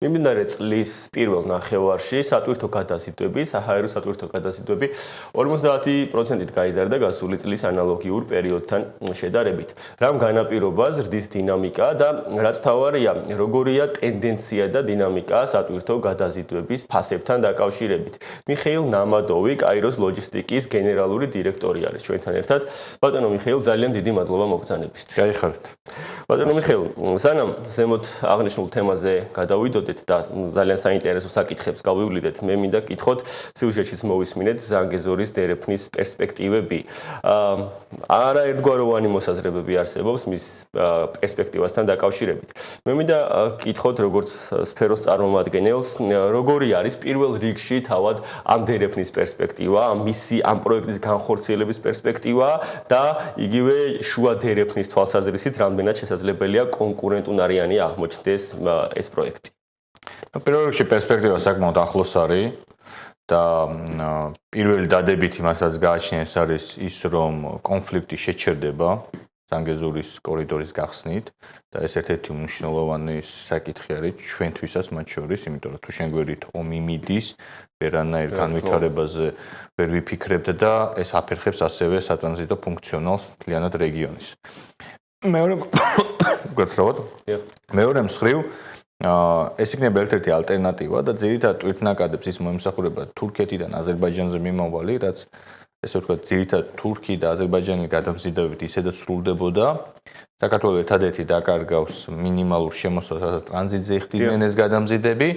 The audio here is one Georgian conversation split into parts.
მიმდინარე წლის პირველ ნახევარში სატვირთო გადაზიდვები, საჰაერო სატვირთო გადაზიდვები 50%-ით გაიზარდა გასული წლის ანალოგიურ პერიოდთან შედარებით. რამ განაპირობა ზრდის დინამიკა და რაც მთავარია, როგორია ტენდენცია და დინამიკა სატვირთო გადაზიდვების ფასებთან დაკავშირებით. მიხეილ ნამადოვი, კაიროს ლოჯისტიკის გენერალური დირექტორი არის ჩვენთან ერთად. ბატონო მიხეილ, ძალიან დიდი მადლობა მოგზაურობისთვის. გაიხარეთ. ბატონო მიხეილ, სანამ ზემოთ აღნიშნულ თემაზე გადავიდოდეთ და ძალიან საინტერესო საკითხებს გავივლიდეთ, მე მინდა გკითხოთ სიუჟეტშიც მოვისმინეთ ზანგეზურის დერეფნის პერსპექტივები. არაერთგვაროვანი მოსაზრებები არსებობს მის პერსპექტივასთან დაკავშირებით. მე მინდა გკითხოთ როგორც სფეროს წარმომადგენელს, როგორი არის პირველ რიგში თავად ამ დერეფნის პერსპექტივა, ამ პროექტის განხორციელების პერსპექტივა და იგივე შუა დერეფნის თვალსაზრისით რამდენად შესაძლებელია კონკურენტუნარიანი აღმოჩნდეს ეს პროექტი. პირველ რიგში პერსპექტივა საკმაოდ ახლოს არის და პირველი დადებითი მასაც გააჩნია ეს არის ის რომ კონფლიქტი შეჩერდება ზანგეზურის კორიდორის გახსნით და ეს ერთ-ერთი მნიშვნელოვანი საკითხი არის ჩვენთვისაც მათ შორის, იმიტომ რომ თუ შენ გვერდით ომი მიდის, ვერანაირ განვითარებაზე ვერ ვიფიქრებთ და ეს აფერხებს ასევე სატრანზიტო ფუნქციონალს მთლიანად რეგიონის. მეორე მხრივ ეს იქნება ერთ-ერთი ალტერნატივა და ძირითადად თვითნაკადებს ის მოემსახურება თურქეთიდან აზერბაიჯანზე მიმავალი, რაც ესე ვთქვათ, ძირითადად თურქი და აზერბაიჯანელი გადამზიდებებით ისედაც სრულდებოდა. საქართველოს ერთადერთი დაკარგავს მინიმალურ შემოსვლას, რასაც ტრანზიტზე ხდიდნენ ეს გადამზიდები,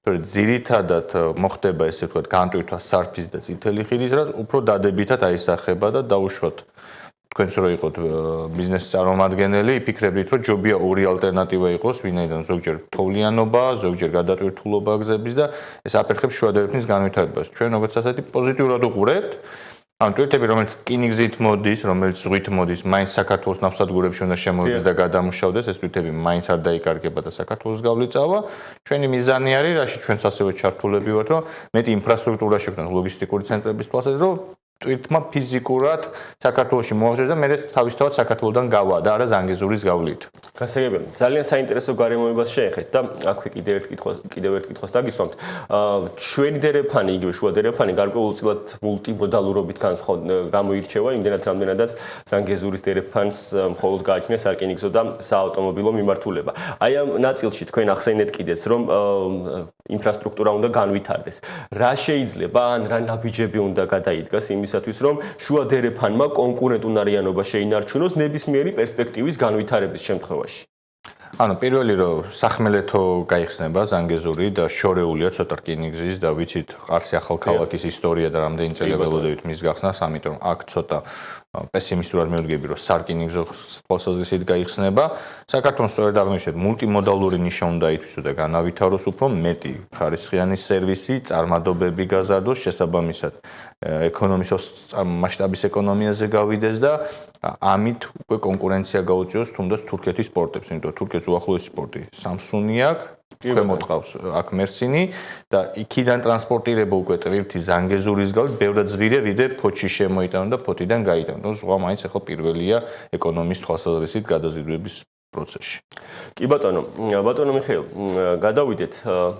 თორემ ძირითადად მოხდება ესე ვთქვათ, განტვირთვა სარფის და წითელი ხიდის, რაც უფრო დადებითად აისახება და დაუშვათ თქვენს რო იყოთ ბიზნეს წარმომადგენელი, იფიქრებით, რომ ჯობია ორი ალტერნატივა იყოს, ვინაიდან ზოგჯერ თოვლიანობა, ზოგჯერ გადატვირთულობა გზების და ეს აფერხებს შუა დერეფნის განვითარებას. ჩვენ როგორც ასეთი პოზიტიურად უყურებთ, ამ ტვირთები, რომელიც რკინიგზით მოდის, რომელიც ზღვით მოდის, მაინც საქართველოს ნავსადგურებში უნდა შემოვიდეს და გადამუშავდეს, ეს ტვირთები მაინც არ დაიკარგება და საქართველოს გავლიწავა. ჩვენი მიზანი არის, რაში ჩვენც ასევე ჩართულები ვართ, რომ მეტი ინფრასტრუქტურა შექმნას ლოგისტიკური ცენტრების თვალსაზრისით, რომ ტვირთმა ფიზიკურად საქართველოში მოაღწიოს და მე თავისთავად საქართველოდან გავა და არა ზანგეზურის გავლით. გასაგებია, ძალიან საინტერესო გარემოებას შეეხეთ და აქვე კიდევ ერთ კითხვას დაგისვამთ. ჩვენი დერეფანი, იგივე შუა დერეფანი გარკვეულწილად მულტიმოდალურობით გამოირჩევა, იმდენად რამდენადაც ზანგეზურის დერეფანს მხოლოდ გააჩნია სარკინიგზო და საავტომობილო მიმართულება. აი ამ ნაწილში თქვენ ახსენეთ კიდეც, რომ ინფრასტრუქტურა უნდა განვითარდეს. რა შეიძლება ან რა ნაბიჯები უნდა გადაიდგას იმისათვის, რომ შუა დერეფანმა კონკურენტუნარიანობა შეინარჩუნოს ნებისმიერი პერსპექტივის განვითარების შემთხვევაში. ანუ პირველი რომ სახმელეთო გაიხსნება ზანგეზური და შორეულია ცოტა რკინიგზის და ვიცით ყარსი ახალქალაქის ისტორია და რამდენი წელი ველოდებით მის გახსნას, ამიტომ აქ ცოტა პესიმისტურად მივდგები, რომ სარკინიგზო თვალსაზრისით გაიხსნება. საქართველოს სწორედ აღნიშნეთ, მულტიმოდალური ნიშა უნდა ითვისოს და განავითაროს უფრო მეტი ხარისხიანი სერვისი, წარმადობები გაზარდოს, შესაბამისად ეკონომიკის მასშტაბის ეკონომიაზე გავიდეს და ამით უკვე კონკურენცია გაუწიოს თუნდაც თურქეთის პორტებს, იმიტომ რომ თურქეთს უახლოესი პორტი სამსუნი აქვს, ქვემოთ ყავს აქ მერსინი და იქიდან ტრანსპორტირება უკვე ტვირთი ზანგეზურის გავლით ბევრად ძვირია, ვიდრე ფოთში შემოიტანა და ფოთიდან გაიტანა. ზღვა მაინც ახლა პირველია ეკონომიკის თვალსაზრისით გადაზიდვების პროცესში. კი ბატონო მიხეილ, გადავიდეთ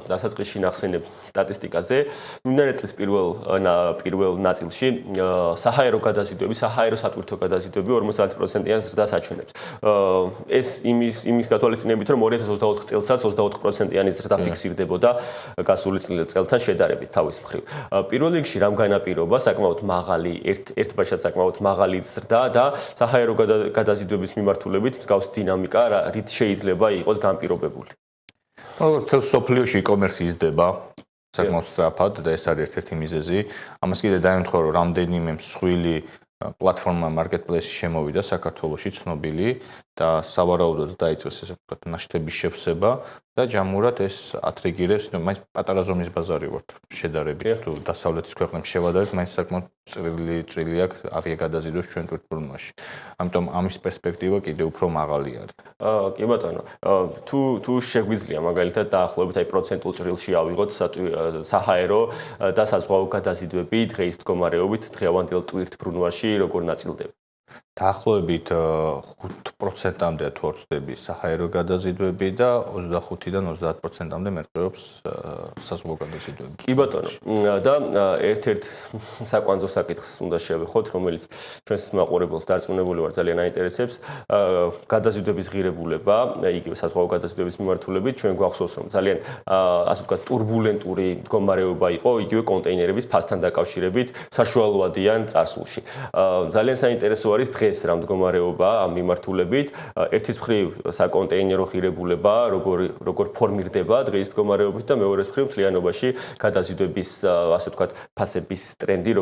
დასაწყისში ნახსენებ სტატისტიკაზე. მიმდინარე წლის პირველ ნაწილში საჰაერო გადაზიდვები, საჰაერო სატვირთო გადაზიდვები 50%-იან ზრდას აჩვენებს. ეს იმის გათვალისწინებით, რომ 2024 წელსაც 24%-იანი ზრდა ფიქსირდებოდა გასული წელთან შედარებით თავის მხრივ. პირველ რიგში რამ განაპირობა საკმაოდ მაღალი, ერთბაშად საკმაოდ მაღალი ზრდა და საჰაერო გადაზიდვების მიმართულებით მსგავსი დინამიკა რით შეიძლება იყოს განპირობებული. მთელ სოფლიოში e-commerce იზრდება საკმაოდ სწრაფად და ეს არის ერთ-ერთი მიზეზი. ამას კიდე დაემთხვა, რომ რამდენიმე მსხვილი პლატფორმა marketplace-ში შემოვიდა საქართველოში ცნობილი და სავარაუდოდ დაიწყეს ესე ვთქვათ ნაშთების შევსება და ჯამურად ეს ათრიგირებს, რომ მაინც პატარა ზომის ბაზარი ვართ შედარებით თუ დასავლეთის ქვეყნებს შევადარებთ, მაინც საკმაოდ წვრილი აქვს ავიაგადაზიდვებს ჩვენ თვითმფრინავში. ამიტომ ამის პერსპექტივა კიდევ უფრო მაღალი არის. კი ბატონო, თუ შეგვიძლია მაგალითად დაახლოებით აი პროცენტულ ჭრილში ავიღოთ საჰაერო და საზღვაო გადაზიდვები დღეის მდგომარეობით დღევანდელ ტვირთმფრინავში როგორ ნაწილდება? დაახლოებით 5%-მდე თუ არ ვცდები საჰაერო გადაზიდვები და 25-დან 30%-მდე მერყეობს საზღვაო გადაზიდვები. კი ბატონო, და ერთ-ერთ საკვანძო საკითხს უნდა შევეხოთ, რომელიც ჩვენს მაყურებელს დარწმუნებული ვარ ძალიან აინტერესებს, გადაზიდვების ღირებულება, იგივე საზღვაო გადაზიდვების მიმართულებით, ჩვენ გვახსოვს, რომ ძალიან ასე ვთქვათ, турბულენტური მდგომარეობა იყო იგივე კონტეინერების ფასთან დაკავშირებით საშუალოადიან წარსულში. ძალიან საინტერესო არის დღეს რა მდგომარეობა ამ მიმართულებით, ერთის მხრივ საკონტეინერო ღირებულება, როგორ ფორმირდება დღის მდგომარეობით და მეორეს მხრივ მთლიანობაში გადაზიდვების ასე ვთქვათ, ფასების ტრენდი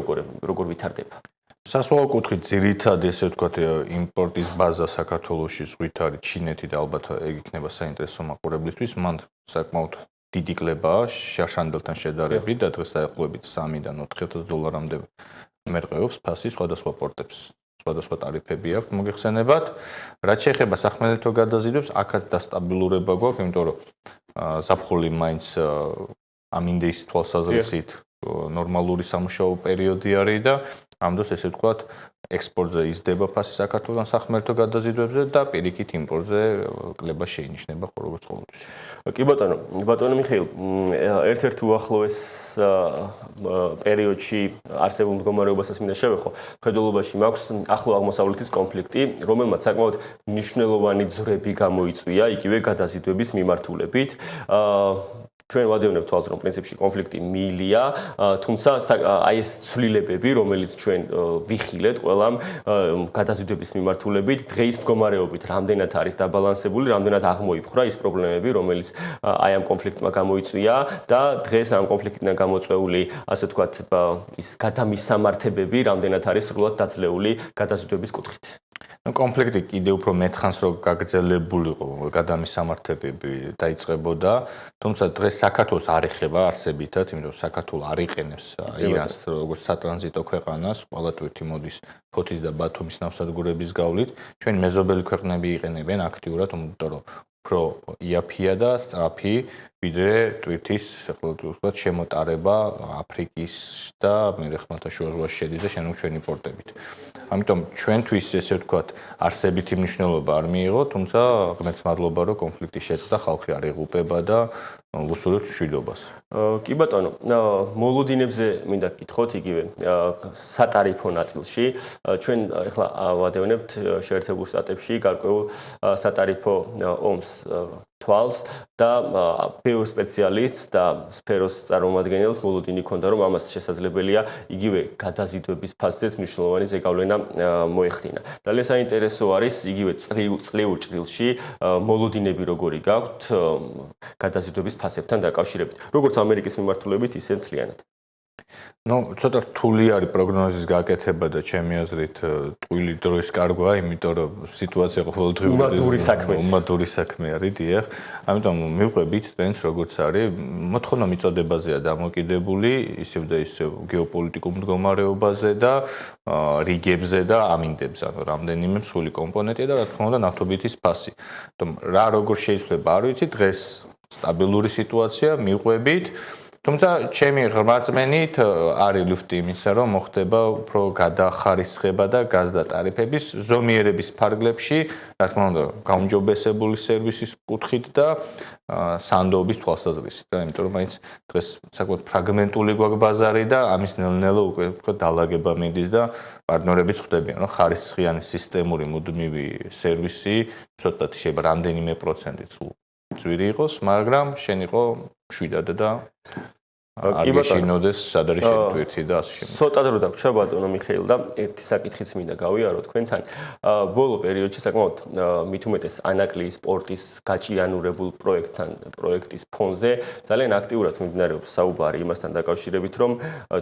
როგორ ვითარდება. სასვავო კუთხით ძირითადად ესე ვთქვათ, იმპორტის ბაზა საქართველოში ზღვით არის ჩინეთი და ალბათ ეგ იქნება საინტერესო მაყურებლისთვის. მან საკმაოდ დიდი კლებაა შაშანდელთან შედარებით და დღეს დაახლოებით 3-დან 4,000 დოლარამდე მერყეობს ფასი სხვადასხვა პორტებს. სხვადასხვა ტარიფები აქვს მოგეხსენებათ. რაც შეეხება სახმელეთო გადაზიდვებს, აქაც დასტაბილურება გვაქვს, იმიტომ რომ ზაფხული მაინც ამინდის თვალსაზრისით ნორმალური სამუშაო პერიოდი არის და ამ დროს ესე ვთქვათ, ექსპორტზე იზრდება ფასი საქართველოს სახმელეთო გადაზიდვებზე და პირიქით იმპორტზე კლება შეინიშნება როგორც ყოველთვის. კი ბატონო მიხეილ, ერთ-ერთ უახლოეს პერიოდში არსებულ მდგომარეობასაც მინდა შევეხო. მხედველობაში მაქვს ახლო აღმოსავლეთის კონფლიქტი, რომელმაც საკმაოდ მნიშვნელოვანი ძვრები გამოიწვია იგივე გადაზიდვების მიმართულებით. ჩვენ ვადევნებთ თვალს, რომ პრინციპში კონფლიქტი მიილია, თუმცა აი ეს ცვლილებები, რომელიც ჩვენ ვიხილეთ ყველამ გადაზიდვების მიმართულებით, დღეის მდგომარეობით რამდენად არის დაბალანსებული, რამდენად აღმოიფხვრა ის პრობლემები, რომელიც აი ამ კონფლიქტმა გამოიწვია და დღეს ამ კონფლიქტიდან გამოწვეული, ასე ვთქვათ, ის გადამისამართებები რამდენად არის სრულად დაძლეული გადაზიდვების კუთხით. კონფლიქტი კიდევ უფრო მეთხანს რომ გაგრძელებულიყო გადამისამართებები დაიწყებოდა, თუმცა დღეს საქართველოს არ ეხება არსებითად, იმიტომ რომ საქართველო არ იყენებს ირანს როგორც სატრანზიტო ქვეყანას, ყველა ტვირთი მოდის ფოთის და ბათუმის ნავსადგურების გავლით. ჩვენ მეზობელი ქვეყნები იყენებენ აქტიურად, იმიტომ რომ უფრო იაფია და სწრაფი ვიდრე ტვირთის ვთქვათ შემოტარება აფრიკის და მერე ხმელთაშუა ზღვაში შედის და შენობა ჩვენი პორტებით. ამიტომ ჩვენთვის ესე ვთქვათ, არსებითი მნიშვნელობა არ მიიღო, თუმცა ღმერთს მადლობა, რომ კონფლიქტი შეწყდა, ხალხი არ იღუპება და უსურვებს მშვიდობას. კი ბატონო, მოლოდინებზე მინდა გკითხოთ იგივე სატარიფო ნაწილში. ჩვენ ახლა ვადევნებთ შეერთებულ შტატებში გარკვეულ სატარიფო ომს თვალს და ბევრ სპეციალისტს და სფეროს წარმომადგენელს მოლოდინი ჰქონდა, რომ ამას შესაძლებელია იგივე გადაზიდვების ფასზეც მნიშვნელოვანი ზეგავლენა მოეხდინა. ძალიან საინტერესო არის იგივე წლieულ ჭრილში მოლოდინები როგორი გაქვთ გადაზიდვების ფასებთან დაკავშირებით, როგორც ამერიკის მიმართულებით, ისე მთლიანად. ცოტა რთული არის პროგნოზის გაკეთება და ჩემი აზრით ტყუილი დროის კარგვა, იმიტომ რომ სიტუაცია ყოველდღიური უმადური საქმე არის, დიახ. ამიტომ მივყვებით თქვენს როგორც არის, მოთხოვნა მიწოდებაზეა დამოკიდებული, ისევ და ისევ გეოპოლიტიკურ მდგომარეობაზე და რიგებზე და ამინდებზე, ანუ რამდენიმე მსხვილი კომპონენტია და რა თქმა უნდა ნავთობითის ფასი. ამიტომ რა როგორ შეიძლება არ ვიცი, დღეს სტაბილური სიტუაცია მივყვებით. თუმცა ჩემი ღრმაწმენით არის ლუფტი იმისა, რომ მოხდება უფრო გადახარისხება და გაზდა ტარიფების ზომიერების ფარგლებში, რა თქმა უნდა, გაუმჯობესებული სერვისის კუთხით და სანდოობის თვალსაზრისით, იმიტომ რომ მაინც დღეს საკმაოდ ფრაგმენტული გვაქვს ბაზარი და ამის ნელ-ნელა უკვე თქო დალაგება მიდის და პარტნიორებიც ხვდებიან, რომ ხარისხიანი სისტემური მუდმივი სერვისი ცოტათი შეიძლება რამდენიმე პროცენტით ძვირი იყოს, მაგრამ შენ იყო მშვიდად და კი ბატონოდეს სადარი შეთვირთი და ასე შემდეგ. ცოტა დრო დაგვრჩა ბატონო მიხეილ და ერთი საკითხიც მინდა გავიარო თქვენთან. ბოლო პერიოდში საკმაოდ მით უმეტეს ანაკლიის სპორტის გაჭიანურებულ პროექტის ფონზე ძალიან აქტიურად მიმდინარეობს საუბარი იმასთან დაკავშირებით, რომ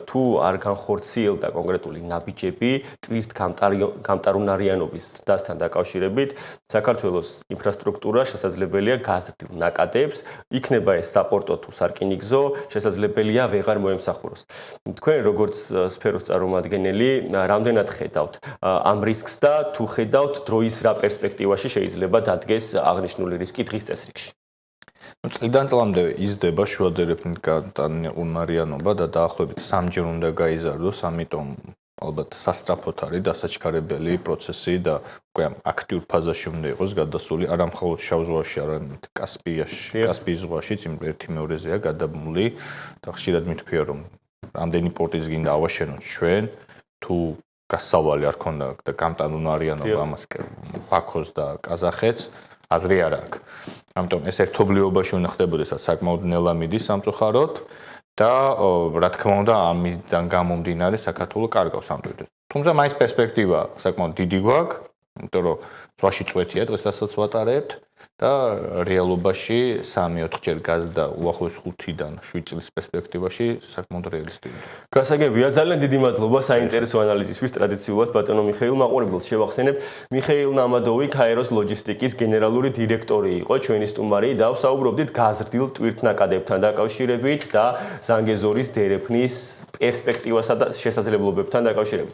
თუ არ განხორციელდა კონკრეტული ნაბიჯები ტვირთგამტარუნარიანობის ზრდასთან დაკავშირებით, საქართველოს ინფრასტრუქტურა შესაძლებელია გაზრდილ ნაკადებს, იქნება ეს საპორტო თუ სარკინიგზო, შესაძლებელია ვეღარ მოემსახუროს. თქვენ როგორც სფეროს წარმომადგენელი, რამდენად ხედავთ ამ რისკს და თუ ხედავთ დროის რა პერსპექტივაში შეიძლება დადგეს აღნიშნული რისკი დღის წესრიგში? წლიდან წლამდე იზრდება შუადერეფნით გამტარუნარიანობა და დაახლოებით 3 ჯერ უნდა გაიზარდოს, ამიტომ ალბათ სასწრაფოდ არის დასაჩქარებელი პროცესი და უკვე აქტიურ ფაზაში უნდა იყოს გადასული არა მხოლოდ შავ ზღვაში, არამედ კასპიის ზღვაშიც, იმ ერთი მეორეზეა გადაბმული და ხშირად მითქვია რომ რამდენი პორტის გინდა ავაშენოთ ჩვენ თუ გასავალი არ ქონდა და გამტანონ არიანობა ამას ბაქოს და ყაზახეთს აზრი არ აქვს. ამიტომ ეს ერთობლიობაში უნდა ხდებოდეს საკმაოდ ნელა მიდის სამწუხაროდ და რა თქმა უნდა ამიდან გამომდინარე საქართველოს კარგავს ამ დროით. თუმცა მაინც პერსპექტივა საკმაოდ დიდი გვაქვს, იმიტომ რომ ზღვაში წვეთია დღესაც ვატარებთ და რეალობაში 3-4 ჯერ გაზდა უახლოეს 5-დან 7 წლის პერსპექტივაში საკმაოდ რეალისტურია. გასაგებია, ძალიან დიდი მადლობა საინტერესო ანალიზისთვის ტრადიციულად ბატონო მიხეილ მაყურებელს შევახსენებ. მიხეილ ნამადოვი ქაიროს ლოჯისტიკის გენერალური დირექტორი იყო ჩვენი სტუმარი და ვსაუბრობდით გაზრდილ ტვირთნაკადებთან დაკავშირებით და ზანგეზურის დერეფნის პერსპექტივასა და შესაძლებლობებთან დაკავშირებით.